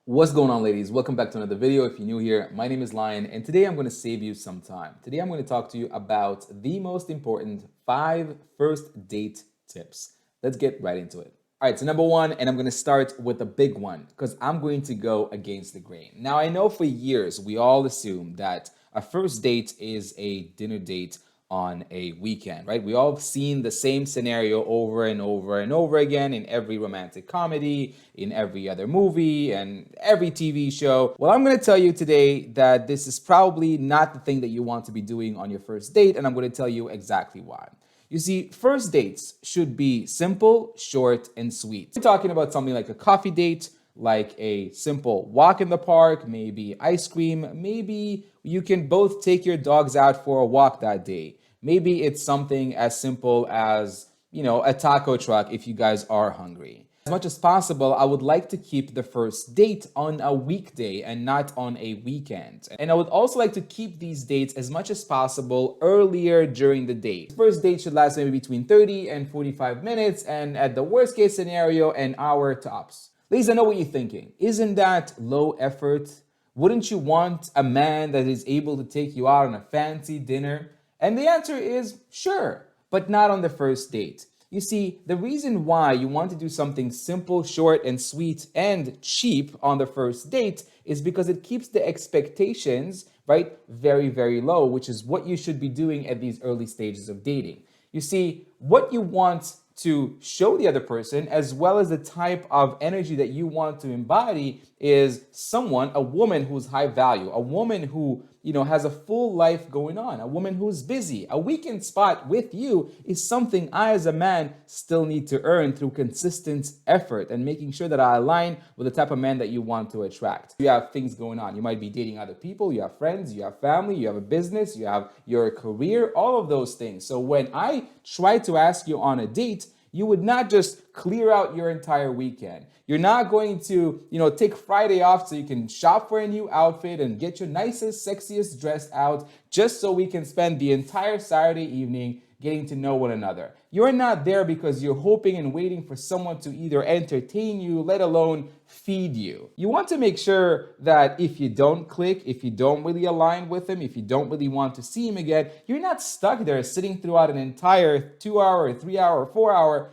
What's going on, ladies? Welcome back to another video. If you're new here, my name is Lion, and today I'm going to save you some time. Today I'm going to talk to you about the most important 5 first date tips. Let's get right into it. All right, so number one, and I'm going to start with a big one because I'm going to go against the grain. Now, I know for years we all assume that a first date is a dinner date on a weekend, right? We all have seen the same scenario over and over and over again in every romantic comedy, in every other movie, and every TV show. Well, I'm going to tell you today that this is probably not the thing that you want to be doing on your first date, and I'm going to tell you exactly why. You see, first dates should be simple, short, and sweet. We're talking about something like a coffee date, like a simple walk in the park, maybe ice cream, maybe you can both take your dogs out for a walk that day. Maybe it's something as simple as, a taco truck if you guys are hungry. As much as possible, I would like to keep the first date on a weekday and not on a weekend. And I would also like to keep these dates as much as possible earlier during the day. The first date should last maybe between 30 and 45 minutes, and at the worst case scenario, an hour tops. Ladies, I know what you're thinking. Isn't that low effort? Wouldn't you want a man that is able to take you out on a fancy dinner? And the answer is sure, but not on the first date. You see, the reason why you want to do something simple, short, and sweet and cheap on the first date is because it keeps the expectations, right, very, very low, which is what you should be doing at these early stages of dating. You see, what you want to show the other person, as well as the type of energy that you want to embody, is someone, a woman who's high value, a woman who, has a full life going on, a woman who's busy. A weekend spot with you is something I, as a man, still need to earn through consistent effort and making sure that I align with the type of man that you want to attract. You have things going on. You might be dating other people, you have friends, you have family, you have a business, you have your career, all of those things. So when I try to ask you on a date, you would not just clear out your entire weekend. You're not going to, take Friday off so you can shop for a new outfit and get your nicest, sexiest dress out just so we can spend the entire Saturday evening getting to know one another. You're not there because you're hoping and waiting for someone to either entertain you, let alone feed you. You want to make sure that if you don't click, if you don't really align with him, if you don't really want to see him again, you're not stuck there sitting throughout an entire 2-hour, 3-hour, 4-hour,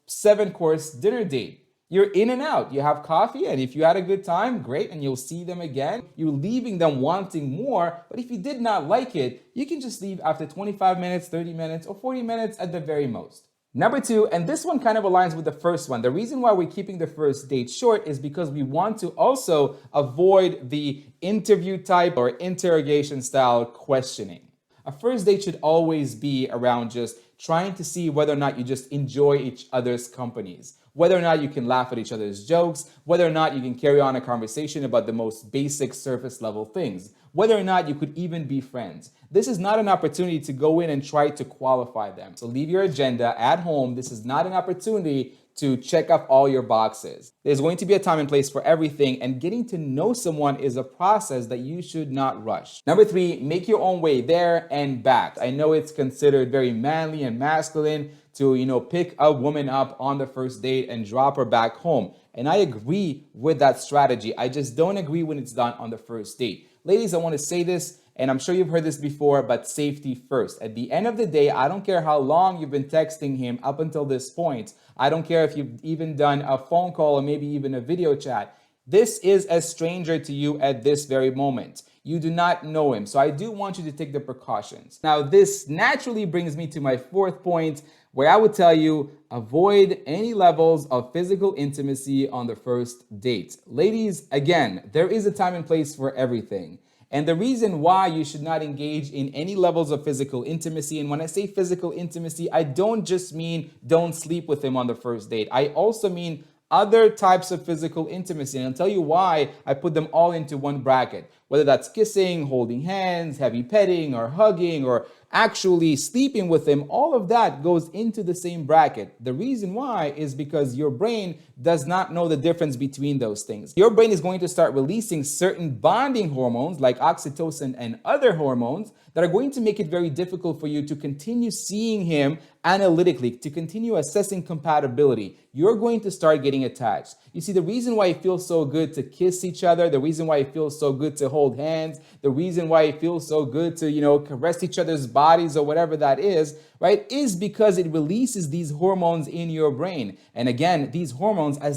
7-course dinner date. You're in and out. You have coffee, and if you had a good time, great, and you'll see them again. You're leaving them wanting more, but if you did not like it, you can just leave after 25 minutes, 30 minutes, or 40 minutes at the very most. Number 2, and this one kind of aligns with the first one. The reason why we're keeping the first date short is because we want to also avoid the interview type or interrogation style questioning. A first date should always be around just trying to see whether or not you just enjoy each other's companies, whether or not you can laugh at each other's jokes, whether or not you can carry on a conversation about the most basic surface level things, whether or not you could even be friends. This is not an opportunity to go in and try to qualify them. So leave your agenda at home. This is not an opportunity to check off all your boxes. There's going to be a time and place for everything, and getting to know someone is a process that you should not rush. Number 3, make your own way there and back. I know it's considered very manly and masculine to, pick a woman up on the first date and drop her back home. And I agree with that strategy. I just don't agree when it's done on the first date. Ladies, I want to say this, and I'm sure you've heard this before, but safety first. At the end of the day, I don't care how long you've been texting him up until this point. I don't care if you've even done a phone call or maybe even a video chat. This is a stranger to you at this very moment. You do not know him. So I do want you to take the precautions. Now, this naturally brings me to my 4th point, where I would tell you, avoid any levels of physical intimacy on the first date. Ladies, again, there is a time and place for everything. And the reason why you should not engage in any levels of physical intimacy, and when I say physical intimacy, I don't just mean don't sleep with him on the first date. I also mean other types of physical intimacy. And I'll tell you why I put them all into one bracket. Whether that's kissing, holding hands, heavy petting, or hugging, or actually sleeping with him, all of that goes into the same bracket. The reason why is because your brain does not know the difference between those things. Your brain is going to start releasing certain bonding hormones like oxytocin and other hormones that are going to make it very difficult for you to continue seeing him analytically, to continue assessing compatibility, you're going to start getting attached. You see, the reason why it feels so good to kiss each other, the reason why it feels so good to hold hands, the reason why it feels so good to, caress each other's bodies or whatever that is, right, is because it releases these hormones in your brain. And again, these hormones are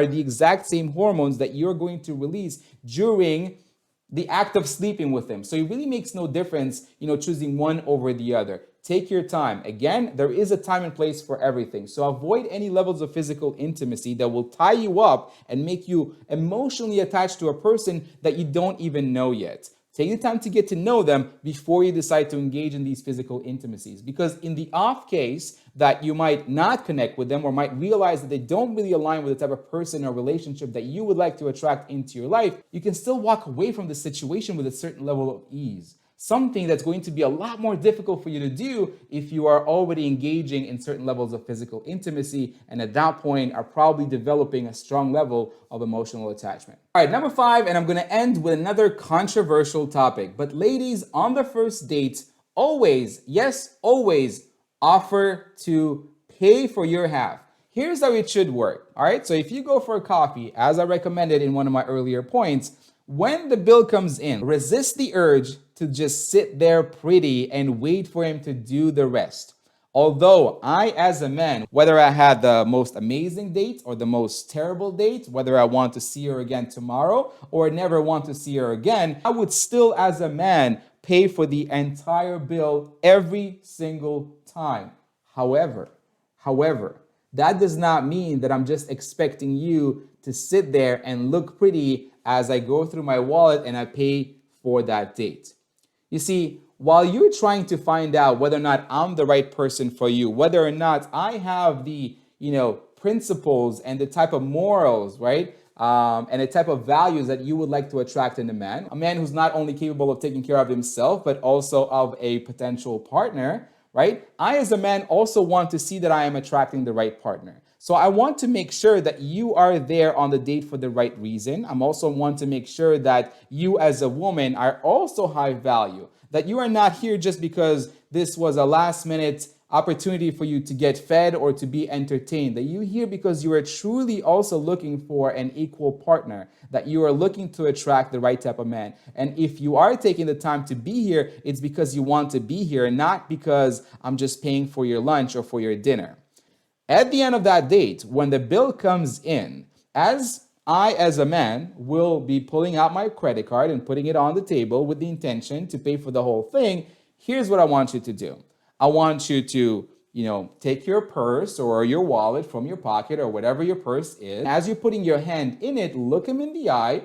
the exact same hormones that you're going to release during the act of sleeping with them. So it really makes no difference, choosing one over the other. Take your time. Again, there is a time and place for everything. So avoid any levels of physical intimacy that will tie you up and make you emotionally attached to a person that you don't even know yet. Take the time to get to know them before you decide to engage in these physical intimacies. Because in the off case that you might not connect with them or might realize that they don't really align with the type of person or relationship that you would like to attract into your life, you can still walk away from the situation with a certain level of ease. Something that's going to be a lot more difficult for you to do if you are already engaging in certain levels of physical intimacy and at that point are probably developing a strong level of emotional attachment. All right, number 5, and I'm going to end with another controversial topic. But ladies, on the first date, always, yes, always offer to pay for your half. Here's how it should work. All right, so if you go for a coffee, as I recommended in one of my earlier points, when the bill comes in, resist the urge to just sit there pretty and wait for him to do the rest. Although I, as a man, whether I had the most amazing date or the most terrible date, whether I want to see her again tomorrow or never want to see her again, I would still, as a man, pay for the entire bill every single time. However, that does not mean that I'm just expecting you to sit there and look pretty as I go through my wallet and I pay for that date. You see, while you're trying to find out whether or not I'm the right person for you, whether or not I have the, principles and the type of morals, right? And the type of values that you would like to attract in a man who's not only capable of taking care of himself, but also of a potential partner, right? I, as a man, also want to see that I am attracting the right partner. So I want to make sure that you are there on the date for the right reason. I'm also want to make sure that you as a woman are also high value, that you are not here just because this was a last minute opportunity for you to get fed or to be entertained, that you're here because you are truly also looking for an equal partner, that you are looking to attract the right type of man. And if you are taking the time to be here, it's because you want to be here, not because I'm just paying for your lunch or for your dinner. At the end of that date, when the bill comes in, as a man, will be pulling out my credit card and putting it on the table with the intention to pay for the whole thing, here's what I want you to do. I want you to, take your purse or your wallet from your pocket or whatever your purse is. As you're putting your hand in it, look him in the eye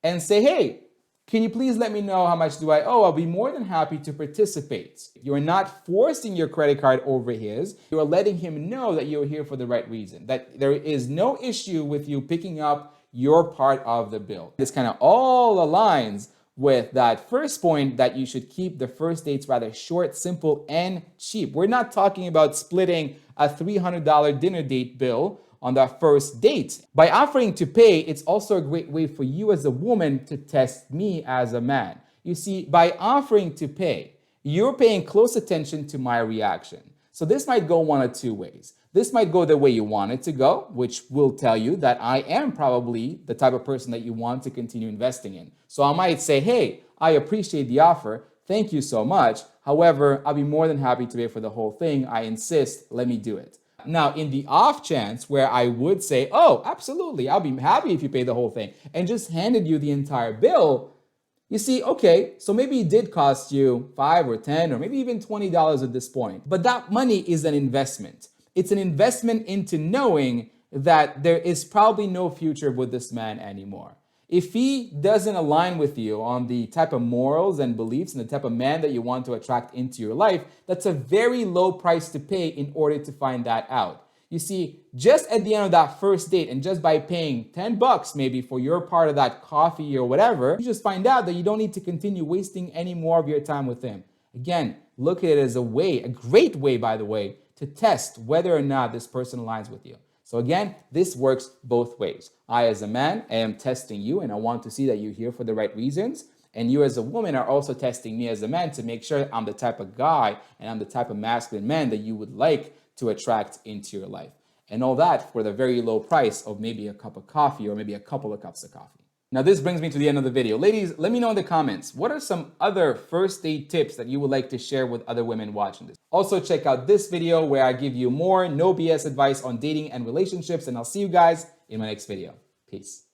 and say, hey, can you please let me know how much do I owe? I'll be more than happy to participate. You're not forcing your credit card over his. You're letting him know that you're here for the right reason, that there is no issue with you picking up your part of the bill. This kind of all aligns with that first point that you should keep the first dates rather short, simple, and cheap. We're not talking about splitting a $300 dinner date bill on that first date. By offering to pay, it's also a great way for you as a woman to test me as a man. You see, by offering to pay, you're paying close attention to my reaction. So this might go one of two ways. This might go the way you want it to go, which will tell you that I am probably the type of person that you want to continue investing in. So I might say, hey, I appreciate the offer. Thank you so much. However, I'll be more than happy to pay for the whole thing. I insist, let me do it. Now, in the off chance where I would say, oh, absolutely, I'll be happy if you pay the whole thing and just handed you the entire bill, you see, okay, so maybe it did cost you $5 or $10 or maybe even $20 at this point. But that money is an investment. It's an investment into knowing that there is probably no future with this man anymore. If he doesn't align with you on the type of morals and beliefs and the type of man that you want to attract into your life, that's a very low price to pay in order to find that out. You see, just at the end of that first date and just by paying $10 maybe for your part of that coffee or whatever, you just find out that you don't need to continue wasting any more of your time with him. Again, look at it as a way, a great way, by the way, to test whether or not this person aligns with you. So again, this works both ways. I, as a man, am testing you and I want to see that you're here for the right reasons. And you as a woman are also testing me as a man to make sure I'm the type of guy and I'm the type of masculine man that you would like to attract into your life. And all that for the very low price of maybe a cup of coffee or maybe a couple of cups of coffee. Now, this brings me to the end of the video. Ladies, let me know in the comments, what are some other first date tips that you would like to share with other women watching this? Also, check out this video where I give you more no BS advice on dating and relationships, and I'll see you guys in my next video. Peace.